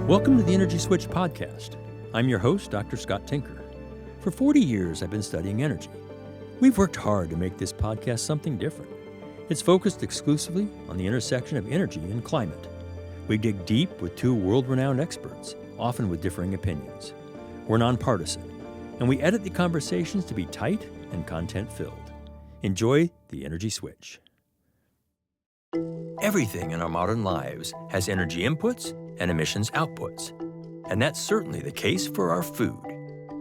Welcome to the Energy Switch podcast. I'm your host, Dr. Scott Tinker. For 40 years, I've been studying energy. We've worked hard to make this podcast something different. It's focused exclusively on the intersection of energy and climate. We dig deep with two world-renowned experts, often with differing opinions. We're nonpartisan, and we edit the conversations to be tight and content-filled. Enjoy the Energy Switch. Everything in our modern lives has energy inputs and emissions outputs. And that's certainly the case for our food.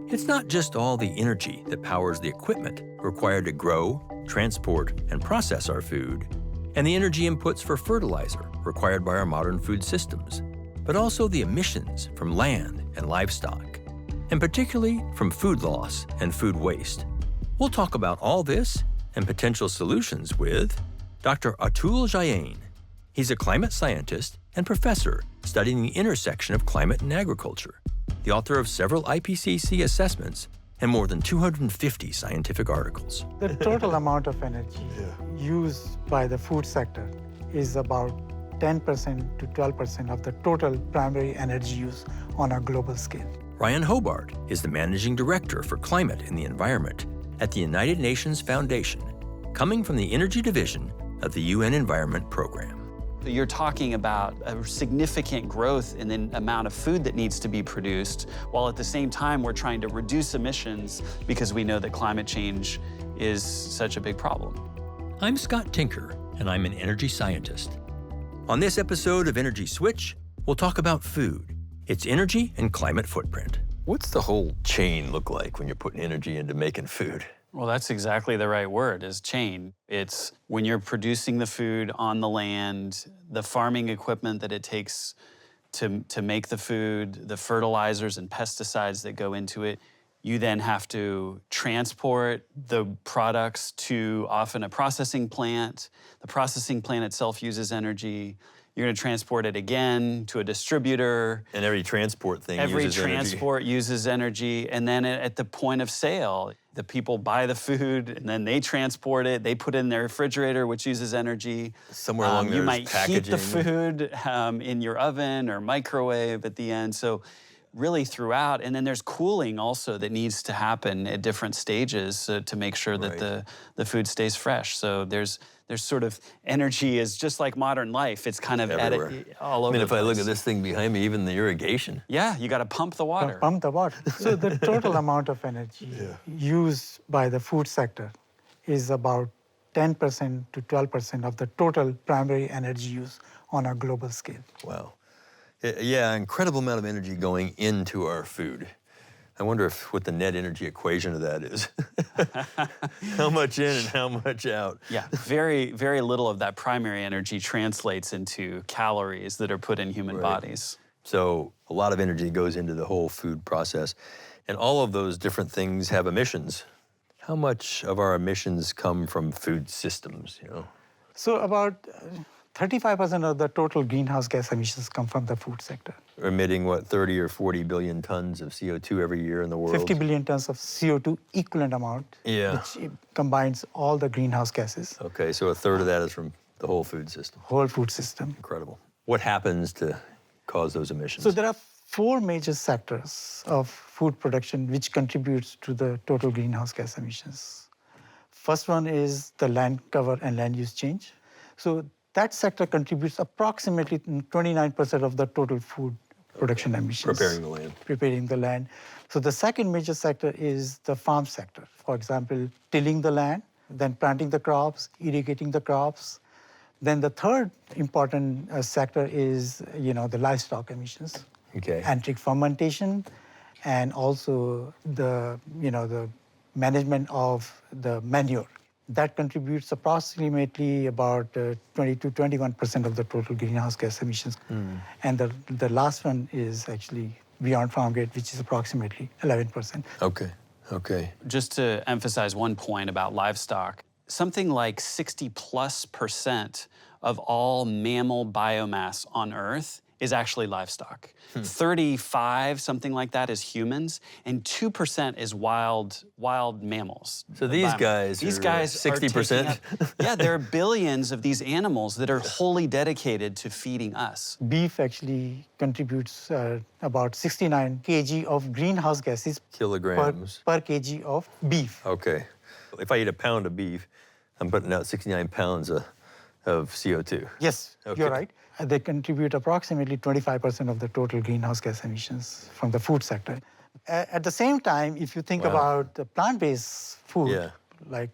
It's not just all the energy that powers the equipment required to grow, transport, and process our food, and the energy inputs for fertilizer required by our modern food systems, but also the emissions from land and livestock, and particularly from food loss and food waste. We'll talk about all this and potential solutions with Dr. Atul Jain. He's a climate scientist and professor studying the intersection of climate and agriculture, the author of several IPCC assessments and more than 250 scientific articles. The total amount of energy used by the food sector is about 10% to 12% of the total primary energy use on a global scale. Ryan Hobart is the managing director for climate and the environment at the United Nations Foundation, coming from the Energy Division of the UN Environment Program. You're talking about a significant growth in the amount of food that needs to be produced, while at the same time we're trying to reduce emissions because we know that climate change is such a big problem. I'm Scott Tinker, and I'm an energy scientist. On this episode of Energy Switch, we'll talk about food, its energy and climate footprint. What's the whole chain look like when you're putting energy into making food? Well, that's exactly the right word, is chain. It's when you're producing the food on the land, the farming equipment that it takes to make the food, the fertilizers and pesticides that go into it. You then have to transport the products to often a processing plant. The processing plant itself uses energy. You're going to transport it again to a distributor. And every transport thing uses energy. Every transport uses energy. And then at the point of sale, the people buy the food and then they transport it. They put it in their refrigerator, which uses energy. Somewhere along there, you might packaging. heat the food in your oven or microwave at the end. So really throughout. And then there's cooling also that needs to happen at different stages to make sure that the food stays fresh. So there's sort of energy is just like modern life. It's kind of all over. I mean, if I look place. at this thing behind me, even the irrigation. Yeah, you got to pump the water. Pump the water. So the total amount of energy used by the food sector is about 10% to 12% of the total primary energy use on a global scale. Wow. Yeah, incredible amount of energy going into our food. I wonder what the net energy equation of that is. How much in and how much out? Yeah, very, very little of that primary energy translates into calories that are put in human bodies. So a lot of energy goes into the whole food process. And all of those different things have emissions. How much of our emissions come from food systems, So about 35% of the total greenhouse gas emissions come from the food sector. Emitting, 30 or 40 billion tons of CO2 every year in the world? 50 billion tons of CO2 equivalent amount, which combines all the greenhouse gases. Okay, so a third of that is from the whole food system. Whole food system. Incredible. What happens to cause those emissions? So there are four major sectors of food production which contributes to the total greenhouse gas emissions. First one is the land cover and land use change. So that sector contributes approximately 29% of the total food production emissions. Preparing the land. So the second major sector is the farm sector. For example, tilling the land, then planting the crops, irrigating the crops. Then the third important sector is, the livestock emissions. Okay. Enteric fermentation, and also the management of the manure. That contributes approximately about 20 to 21% of the total greenhouse gas emissions. And the last one is actually beyond farm gate, which is approximately 11%. Okay. Just to emphasize one point about livestock, something like 60+% of all mammal biomass on Earth is actually livestock. 35, something like that, is humans, and 2% is wild mammals. So these guys These are guys 60%? are taking up, yeah, there are billions of these animals that are wholly dedicated to feeding us. Beef actually contributes about 69 kg of greenhouse gases Kilograms. per kg of beef. Okay. If I eat a pound of beef, I'm putting out 69 pounds of CO2. Yes, Okay. you're right. They contribute approximately 25% of the total greenhouse gas emissions from the food sector. At the same time, if you think Wow. about the plant-based food, Yeah. like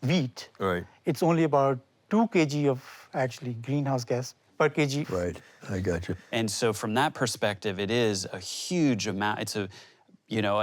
wheat, Right. it's only about 2 kg of actually greenhouse gas per kg. Right. I got you. And so from that perspective, it is a huge amount. It's a, you know,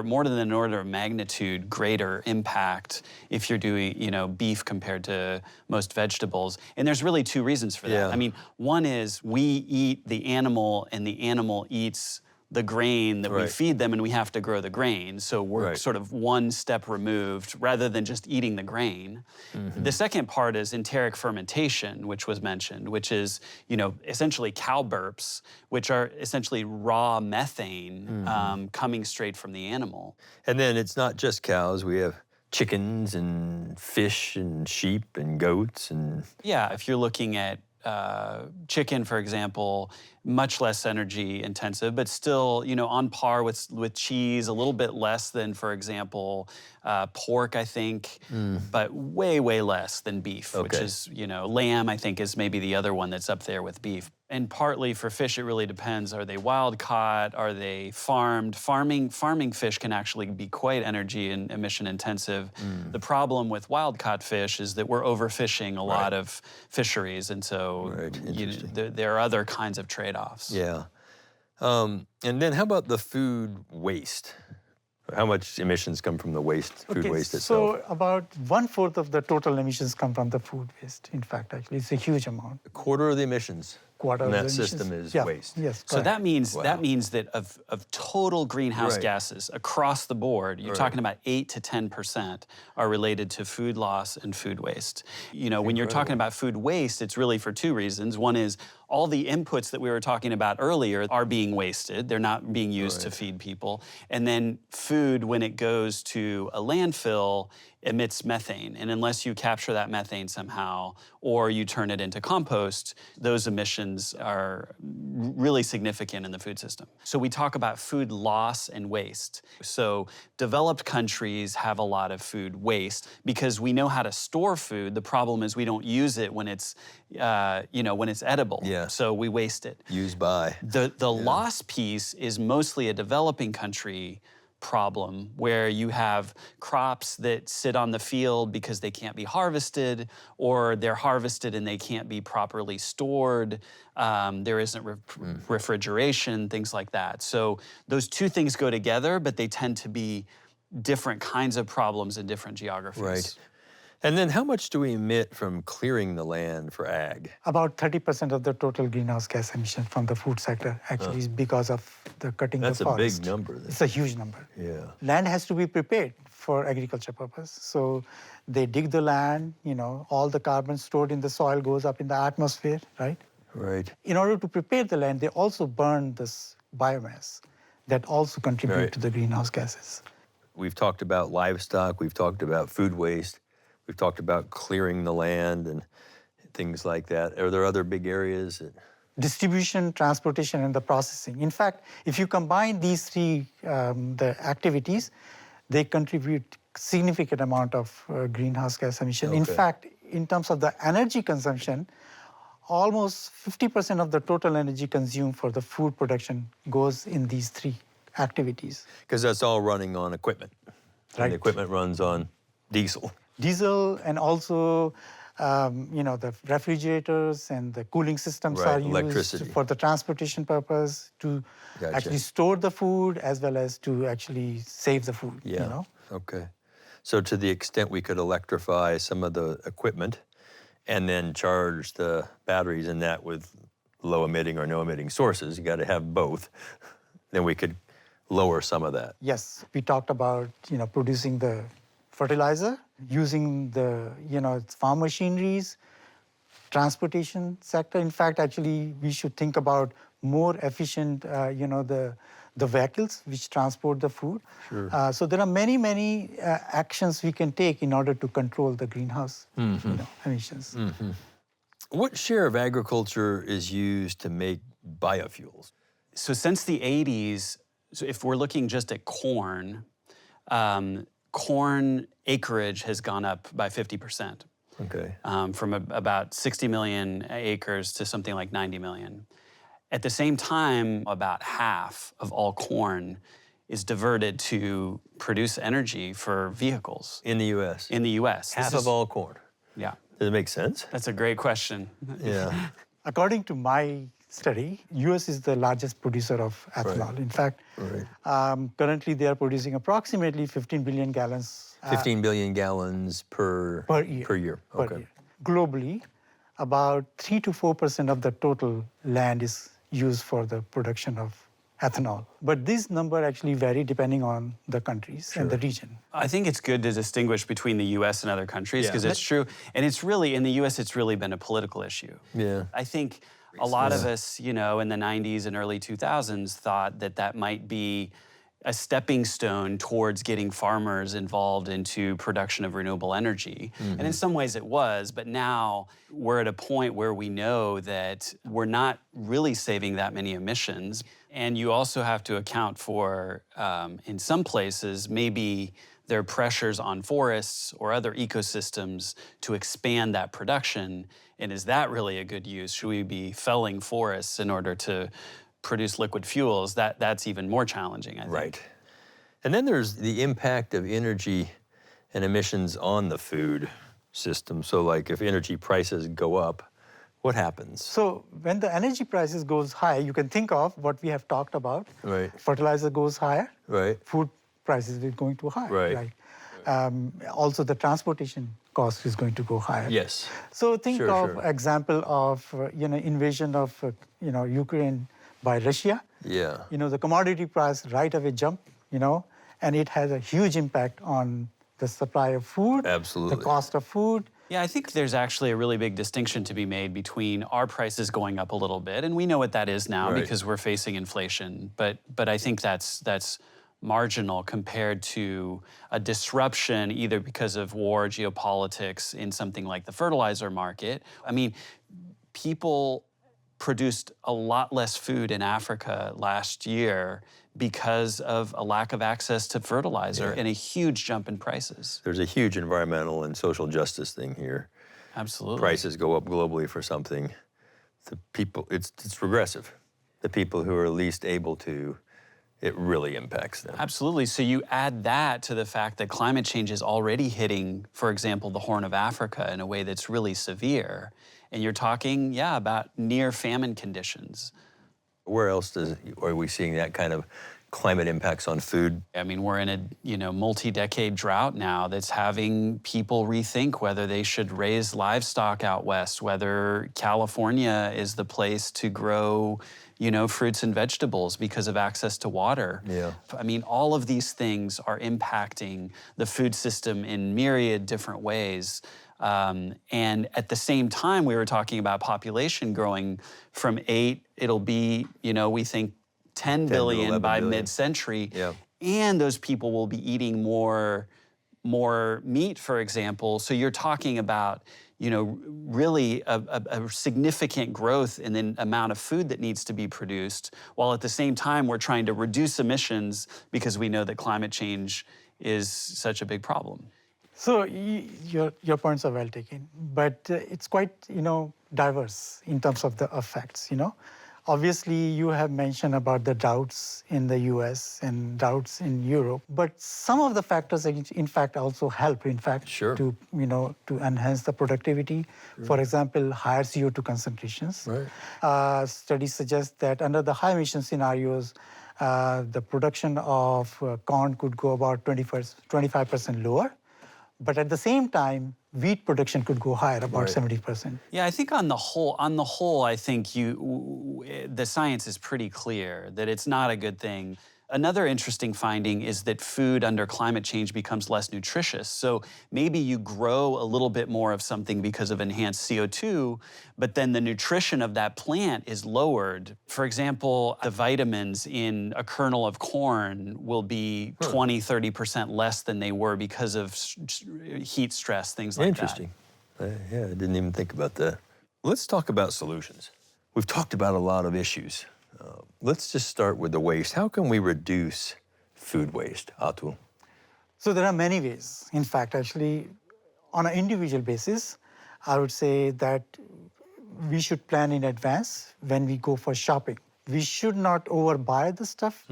more than an order of magnitude greater impact if you're doing, you know, beef compared to most vegetables. And there's really two reasons for that. Yeah. I mean, one is we eat the animal and the animal eats the grain that we Right. feed them, and we have to grow the grain. So we're Right. sort of one step removed rather than just eating the grain. Mm-hmm. The second part is enteric fermentation, which was mentioned, which is, you know, essentially cow burps, which are essentially raw methane Mm-hmm. coming straight from the animal. And then it's not just cows. We have chickens and fish and sheep and goats and Yeah, if you're looking at chicken, for example, much less energy intensive, but still, you know, on par with cheese, a little bit less than, for example, pork, I think, but way less than beef, which Okay. is, you know, lamb, I think, is maybe the other one that's up there with beef. And partly for fish, it really depends. Are they wild caught? Are they farmed? Farming fish can actually be quite energy and emission intensive. The problem with wild caught fish is that we're overfishing a lot of fisheries, and so Right, interesting. there are other kinds of trade-offs. yeah. And then how about the food waste? How much emissions come from the food waste itself? So about 1/4 of the total emissions come from the food waste. In fact, actually, it's a huge amount. A quarter of the emissions Quarter in of that the emissions. system is Yeah, waste. Yes. So correct. that means that of total greenhouse Right. gases across the board, you're Right. talking about 8 to 10% are related to food loss and food waste. You know, when you're talking about food waste, it's really for two reasons. One is all the inputs that we were talking about earlier are being wasted. They're not being used to feed people. And then food, when it goes to a landfill, emits methane. And unless you capture that methane somehow or you turn it into compost, those emissions are really significant in the food system. So we talk about food loss and waste. So developed countries have a lot of food waste because we know how to store food. The problem is we don't use it when it's, when it's edible. Yeah. So we waste it. Used by. The loss piece is mostly a developing country problem where you have crops that sit on the field because they can't be harvested, or they're harvested and they can't be properly stored. There isn't refrigeration, things like that. So those two things go together, but they tend to be different kinds of problems in different geographies. Right. And then how much do we emit from clearing the land for ag? About 30% of the total greenhouse gas emissions from the food sector actually is because of the cutting That's the a forest. big number then. It's a huge number. Yeah. Land has to be prepared for agriculture purpose. So they dig the land, all the carbon stored in the soil goes up in the atmosphere, right? Right. In order to prepare the land, they also burn this biomass that also contribute Right. to the greenhouse gases. We've talked about livestock, we've talked about food waste, we've talked about clearing the land and things like that. Are there other big areas that... Distribution, transportation, and the processing. In fact, if you combine these three the activities, they contribute significant amount of greenhouse gas emission. In Okay. fact, in terms of the energy consumption, almost 50% of the total energy consumed for the food production goes in these three activities. Because that's all running on equipment. And Right. the equipment runs on diesel. Diesel and also the refrigerators and the cooling systems Right, are used electricity. for the transportation purpose to Gotcha. actually store the food as well as to actually save the food. Yeah. Okay. So to the extent we could electrify some of the equipment and then charge the batteries in that with low emitting or no emitting sources, you got to have both, then we could lower some of that. Yes, we talked about producing the fertilizer, using the farm machineries, transportation sector. In fact, actually, we should think about more efficient, the vehicles which transport the food. Sure. So there are many actions we can take in order to control the greenhouse emissions. What share of agriculture is used to make biofuels? So since the 80s, so if we're looking just at corn, corn acreage has gone up by 50%. Okay. From about 60 million acres to something like 90 million. At the same time, about half of all corn is diverted to produce energy for vehicles. In the U.S.? In the U.S. Half of all corn? Yeah. Does it make sense? That's a great question. Yeah. According to my study, U.S. is the largest producer of ethanol. Right. In fact, currently they are producing approximately 15 billion gallons 15 billion gallons per year. Per year. Per Okay. year. Globally, about 3 to 4% of the total land is used for the production of ethanol. But this number actually vary depending on the countries and the region. I think it's good to distinguish between the U.S. and other countries Yeah. because it's true. And it's really, in the U.S., it's really been a political issue. Yeah. I think a lot of us, in the 90s and early 2000s thought that that might be a stepping stone towards getting farmers involved into production of renewable energy. And in some ways it was, but now we're at a point where we know that we're not really saving that many emissions. And you also have to account for, in some places, maybe there are pressures on forests or other ecosystems to expand that production. And is that really a good use? Should we be felling forests in order to produce liquid fuels? That's even more challenging, I think. Right. And then there's the impact of energy and emissions on the food system. So like if energy prices go up, what happens? So when the energy prices goes high, you can think of what we have talked about. Right. Fertilizer goes higher, Right. food prices is going to high. Right. Also the transportation cost is going to go higher. Yes. So think Sure, of sure. example of invasion of Ukraine by Russia. Yeah. The commodity price right away jump, and it has a huge impact on the supply of food, Absolutely. the cost of food. Yeah, I think there's actually a really big distinction to be made between our prices going up a little bit, and we know what that is now Right. because we're facing inflation. But I think that's marginal compared to a disruption either because of war, geopolitics in something like the fertilizer market. I mean, people produced a lot less food in Africa last year because of a lack of access to fertilizer and a huge jump in prices. There's a huge environmental and social justice thing here. Absolutely. Prices go up globally for something. The people, it's regressive. The people who are least able to, it really impacts them. Absolutely. So you add that to the fact that climate change is already hitting, for example, the Horn of Africa in a way that's really severe. And you're talking, about near famine conditions. Where else are we seeing that kind of climate impacts on food? I mean, we're in a multi-decade drought now that's having people rethink whether they should raise livestock out west, whether California is the place to grow, fruits and vegetables because of access to water. Yeah. I mean, all of these things are impacting the food system in myriad different ways. And at the same time, we were talking about population growing from 8, it'll be, we think 10 billion 11 by billion. mid-century. Yeah. And those people will be eating more meat, for example. So you're talking about, really a significant growth in the amount of food that needs to be produced, while at the same time we're trying to reduce emissions because we know that climate change is such a big problem. So your points are well taken, but it's quite diverse in terms of the effects. Obviously, you have mentioned about the droughts in the U.S. and droughts in Europe, but some of the factors, in fact, also help. In fact, Sure. to enhance the productivity. Sure. For example, higher CO2 concentrations. Right. Studies suggest that under the high emission scenarios, the production of corn could go about 25% lower. But at the same time, wheat production could go higher, about 70%. Yeah, I think on the whole, I think the science is pretty clear that it's not a good thing. Another interesting finding is that food under climate change becomes less nutritious. So maybe you grow a little bit more of something because of enhanced CO2, but then the nutrition of that plant is lowered. For example, the vitamins in a kernel of corn will be 20, 30% less than they were because of heat stress, things like Interesting. Yeah, I didn't even think about that. Let's talk about solutions. We've talked about a lot of issues. Let's just start with the waste. How can we reduce food waste, Atul? So there are many ways. In fact, actually, on an individual basis, I would say that we should plan in advance when we go for shopping. We should not overbuy the stuff.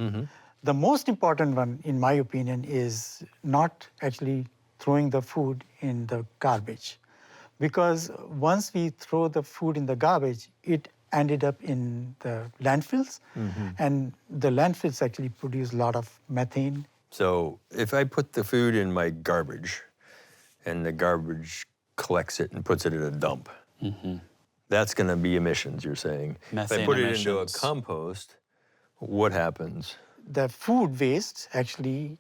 The most important one, in my opinion, is not actually throwing the food in the garbage. Because once we throw the food in the garbage, it ended up in the landfills, and the landfills actually produce a lot of methane. So if I put the food in my garbage and the garbage collects it and puts it in a dump, that's going to be emissions, you're saying. If I Methane put it emissions. into a compost, what happens? The food waste actually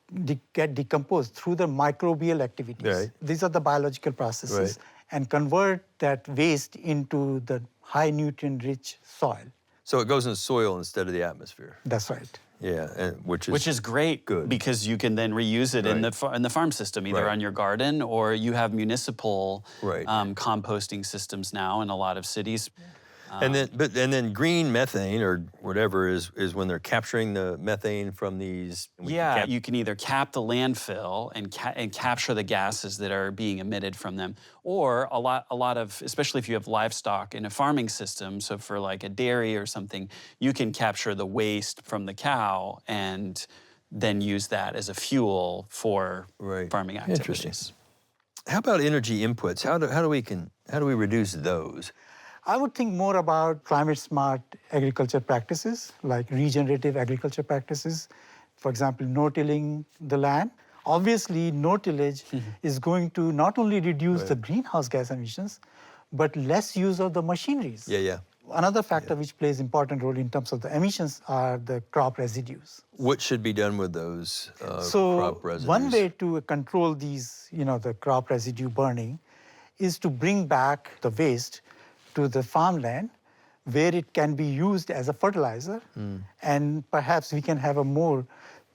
get decomposed through the microbial activities. Right. These are the biological processes, Right. and convert that waste into the high nutrient-rich soil. So it goes in soil instead of the atmosphere. That's right. Yeah, and which is great good. because you can then reuse it in the farm system, either Right. on your garden or you have municipal Right. composting systems now in a lot of cities. And then green methane or whatever is when they're capturing the methane from these. Yeah, you can either cap the landfill and capture the gases that are being emitted from them, or a lot of, especially if you have livestock in a farming system, so for like a dairy or something, you can capture the waste from the cow and then use that as a fuel for farming activities. Interesting. How about energy inputs? How do we reduce those? I would think more about climate-smart agriculture practices, like regenerative agriculture practices. For example, no-tilling the land. Obviously, no-tillage is going to not only reduce the greenhouse gas emissions, but less use of the machineries. Yeah. Another factor which plays important role in terms of the emissions are the crop residues. What should be done with those So crop residues? one way to control these, the crop residue burning is to bring back the waste to the farmland where it can be used as a fertilizer, and perhaps we can have a more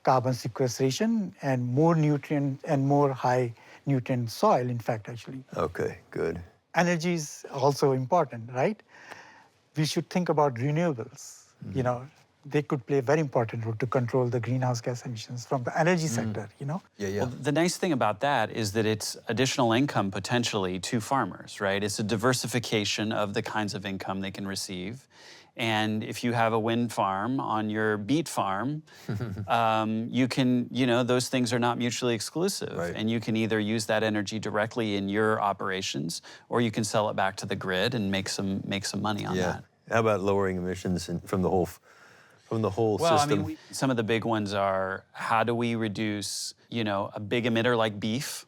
carbon sequestration and more nutrient and more high nutrient soil, in fact, actually. Okay, good. Energy is also important, right? We should think about renewables. They could play a very important role to control the greenhouse gas emissions from the energy sector, Yeah. Well, the nice thing about that is that it's additional income potentially to farmers, right? It's a diversification of the kinds of income they can receive. And if you have a wind farm on your beet farm, you can, those things are not mutually exclusive. Right. And you can either use that energy directly in your operations, or you can sell it back to the grid and make some money on that. How about lowering emissions from the whole Well, system? I mean, some of the big ones are, how do we reduce, a big emitter like beef?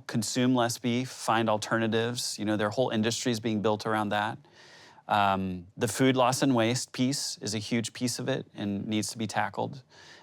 Consume less beef, find alternatives. There are whole industries being built around that. The food loss and waste piece is a huge piece of it and needs to be tackled.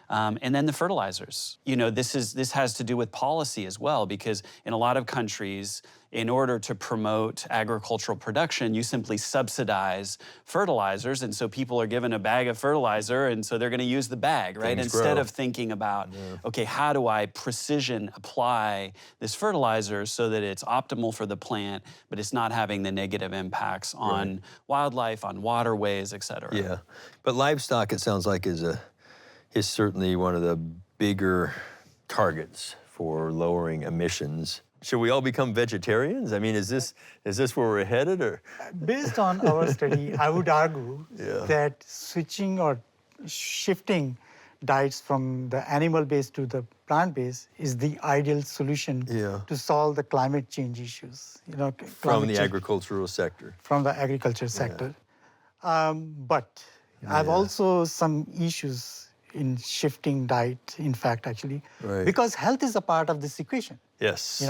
And then the fertilizers. This has to do with policy as well, because in a lot of countries, in order to promote agricultural production, you simply subsidize fertilizers. And so people are given a bag of fertilizer, and so they're going to use the bag, right? Things Instead grow. of thinking about, okay, how do I precision apply this fertilizer so that it's optimal for the plant, but it's not having the negative impacts on wildlife, on waterways, et cetera. Yeah, but livestock, it sounds like, is certainly one of the bigger targets for lowering emissions. Should we all become vegetarians? I mean, is this where we're headed, or? Based on our study, I would argue that switching or shifting diets from the animal-based to the plant-based is the ideal solution to solve the climate change issues. From the agricultural sector. From the agriculture sector. But I have also some issues in shifting diet, in fact, actually, because health is a part of this equation. Yes.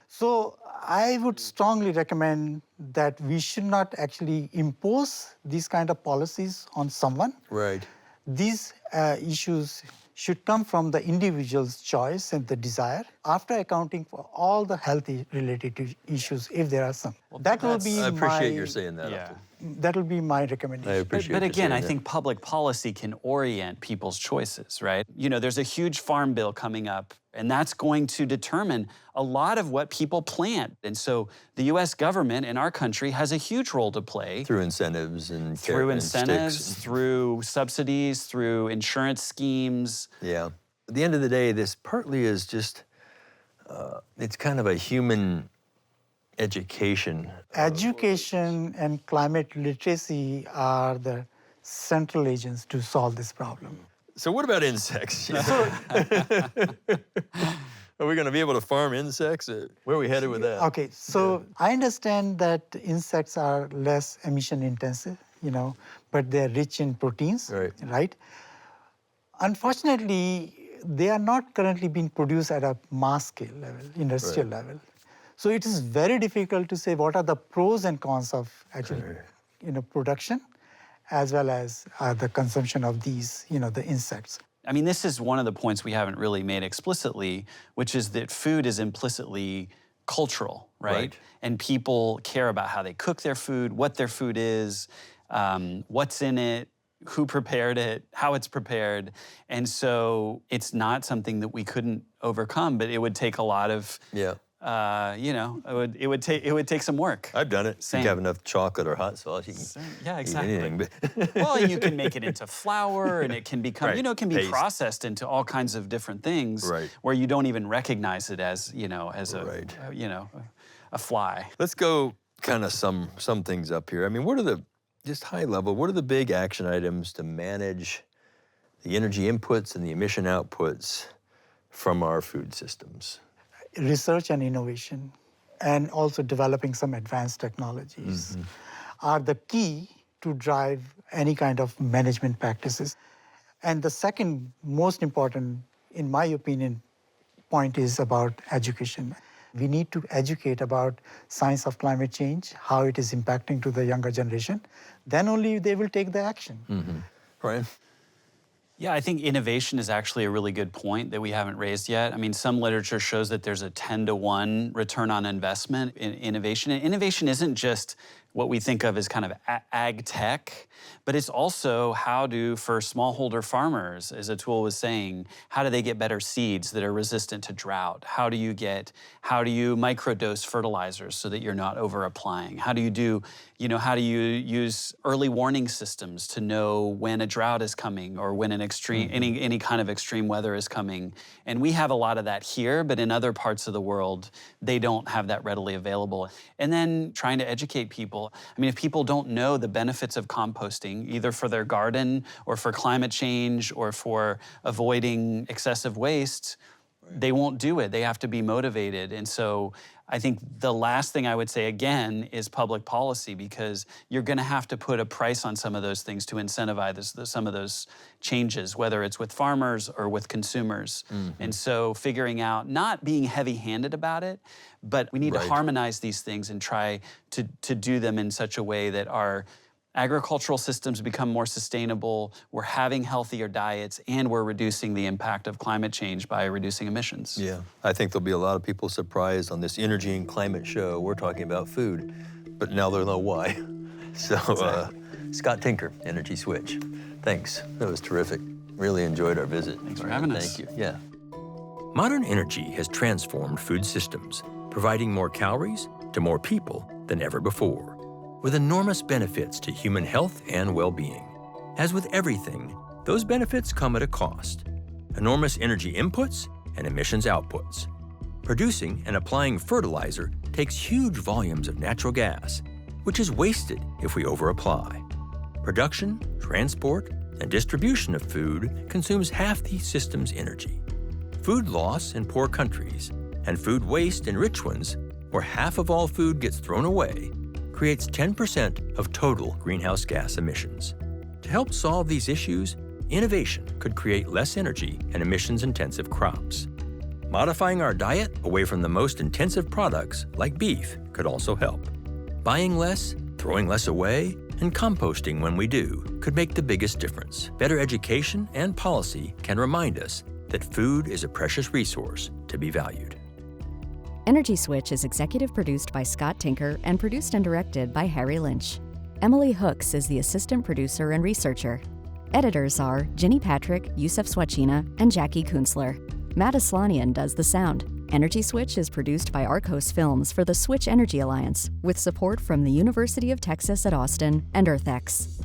So I would strongly recommend that we should not actually impose these kind of policies on someone. Right. These issues should come from the individual's choice and the desire after accounting for all the health-related issues, if there are some. That will be I appreciate my, your saying that. Yeah. that will be my I recommendation. appreciate But you again, saying I that. think public policy can orient people's choices, right? You know, there's a huge farm bill coming up, and that's going to determine a lot of what people plant. And so the US government in our country has a huge role to play through incentives and through and incentives, sticks. through subsidies, through insurance schemes. Yeah. At the end of the day, this partly is just, it's kind of a human education. Education and climate literacy are the central agents to solve this problem. So what about insects? Are we going to be able to farm insects? Where are we headed with that? Okay, so I understand that insects are less emission intensive, but they're rich in proteins, Right. Unfortunately, they are not currently being produced at a mass scale level, industrial level. So it is very difficult to say what are the pros and cons of actually, production, as well as the consumption of these, the insects. I mean, this is one of the points we haven't really made explicitly, which is that food is implicitly cultural, right? And people care about how they cook their food, what their food is, what's in it, who prepared it, how it's prepared. And so it's not something that we couldn't overcome, but it would take a lot of, it would take some work. I've done it. Same. You have enough chocolate or hot sauce, you can Yeah, eat exactly. anything. But Well, and you can make it into flour, and it can become, Right. it can be Paste. processed into all kinds of different things, Right. where you don't even recognize it as, as a, Right. a fly. let's go kind of sum things up here. I mean, just high level, what are the big action items to manage the energy inputs and the emission outputs from our food systems? Research and innovation, and also developing some advanced technologies are the key to drive any kind of management practices. And the second most important, in my opinion, point is about education. We need to educate about science of climate change, how it is impacting to the younger generation. Then only they will take the action. Right? Yeah, I think innovation is actually a really good point that we haven't raised yet. I mean, some literature shows that there's a 10-to-1 return on investment in innovation. And innovation isn't just what we think of as kind of ag tech, but it's also for smallholder farmers, as Atul was saying, how do they get better seeds that are resistant to drought? How do you microdose fertilizers so that you're not over applying? How do you use early warning systems to know when a drought is coming or when an extreme, any kind of extreme weather is coming? And we have a lot of that here, but in other parts of the world, they don't have that readily available. And then trying to educate people. I mean, if people don't know the benefits of composting, either for their garden or for climate change or for avoiding excessive waste, they won't do it. They have to be motivated. And so I think the last thing I would say again is public policy, because you're going to have to put a price on some of those things to incentivize some of those changes, whether it's with farmers or with consumers. And so figuring out, not being heavy-handed about it, but we need to harmonize these things and try to do them in such a way that our agricultural systems become more sustainable, we're having healthier diets, and we're reducing the impact of climate change by reducing emissions. Yeah, I think there'll be a lot of people surprised on this energy and climate show. We're talking about food, but now they'll know why. So, Scott Tinker, Energy Switch. Thanks, that was terrific. Really enjoyed our visit. Thanks for having us. Thank you, yeah. Modern energy has transformed food systems, providing more calories to more people than ever before, with enormous benefits to human health and well-being. As with everything, those benefits come at a cost. Enormous energy inputs and emissions outputs. Producing and applying fertilizer takes huge volumes of natural gas, which is wasted if we overapply. Production, transport, and distribution of food consumes half the system's energy. Food loss in poor countries and food waste in rich ones, where half of all food gets thrown away, creates 10% of total greenhouse gas emissions. To help solve these issues, innovation could create less energy and emissions-intensive crops. Modifying our diet away from the most intensive products, like beef, could also help. Buying less, throwing less away, and And composting when we do could make the biggest difference. Better education and policy can remind us that food is a precious resource to be valued. Energy Switch is executive produced by Scott Tinker and produced and directed by Harry Lynch. Emily Hooks is the assistant producer and researcher. Editors are Ginny Patrick, Yusef Swachina, and Jackie Kunzler. Matt Aslanian does the sound. Energy Switch is produced by Arcos Films for the Switch Energy Alliance, with support from the University of Texas at Austin and EarthX.